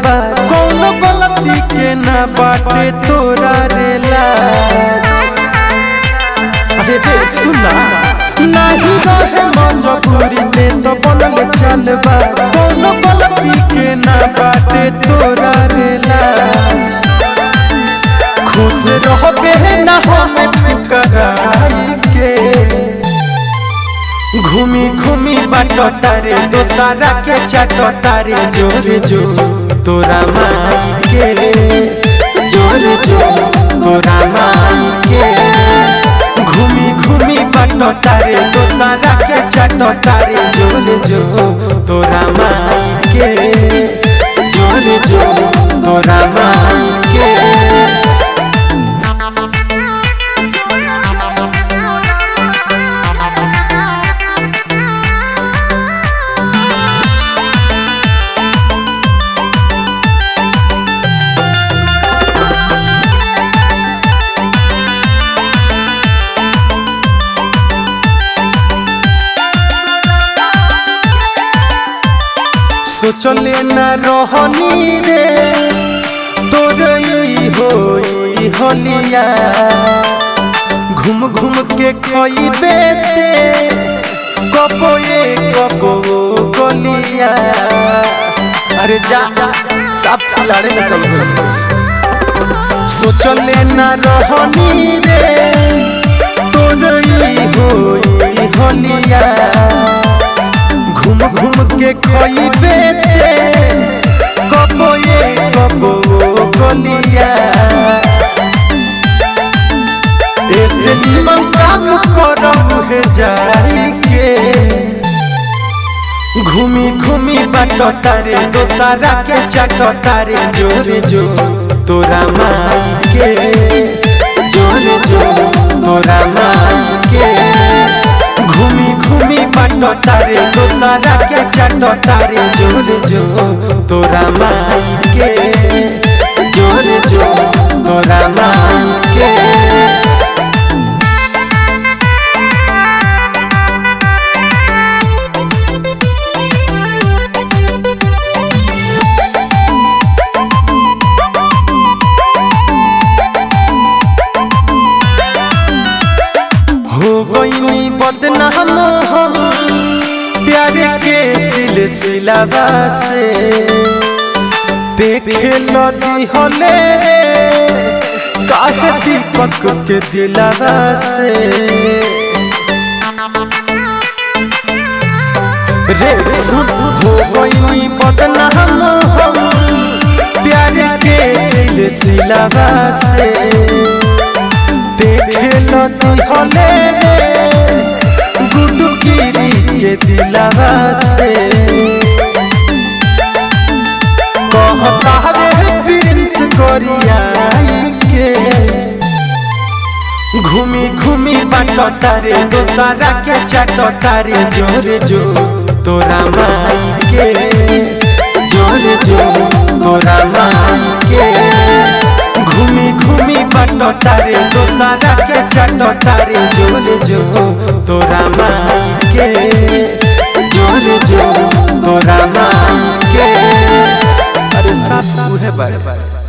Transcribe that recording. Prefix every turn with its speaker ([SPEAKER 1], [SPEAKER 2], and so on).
[SPEAKER 1] बा कोनो गलती के ना बाटे तोरा रेला। अरे रे सुना नहीं रहे मजबूरी में तो बनल चल बा कोनो गलती के ना बाटे तोरा रेला। खुश रहबे ना हमें ठुकराई के घूमी घूमी बाटो तारे दोसारा के चाटो तारे जोरे जो तोरा माई के जोरे जो तोरा माई के घूमी घूमी बाटो तारे दोसारा के चाटो तारे जोरे जो तोरा माई के जोरे जो तोरा माई के। सोचले न रहनी रे तोर होई होलिया घूम घूम के खइबे ते कबो ये कबो गलिया। अरे जा सब खिलाड़े निकल गए। सोचले न रहनी रे तोर होई होलिया घूम घूम के खइबे ते कबो ये कबो गलिया। ऐसे निमन काम करब है जाई के घूमी घूमी बाटो तारे दोसारा के चाटो तारे जोरे जो तोरा माई के जोरे जो तोरा माई के घूमी घूमी बाटो तारे दोसारा के चाटो तारे जोरे जो तोरा माई के जोरे जो तोरा माई के। हो गईनी बदनाम हम प्यार के सिलसिलावा से देखे लदी हले काहे दीपक के दिलावा से रे सुन हो गईनी बदनाम हम प्यार के सिलसिलावा से देखे लदी हले गुड्डू गिरी के दिलावा से कहता रे प्रिंस कोरियाई के घूमी घूमी बाटो तारे दोसारा के चाटो तारे जोरे जो तोरा माई के जोरे जो तोरा माई के घूमी घूमी बाटो तारे दोसारा के चाटो तारे जोरे जो तोरा माई के जोरे जो तोरा माई के। अरे साथ है बार बार।